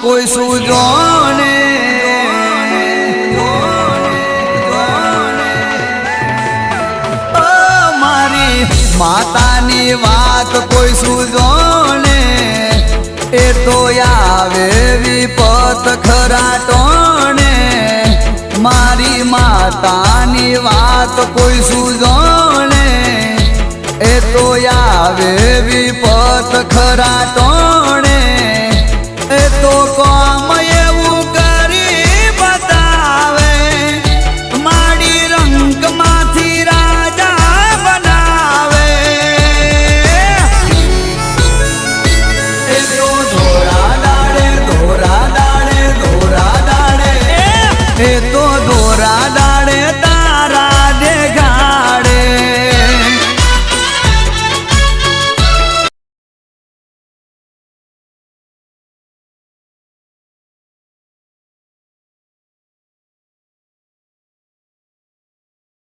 કોઈ સૂજો ને મારી માતાની વાત કોઈ સૂજો ને એ તો આવે વિપત ખરાટોને મારી માતાની વાત કોઈ સૂજો ને એ તો આવે વિપત ખરાટો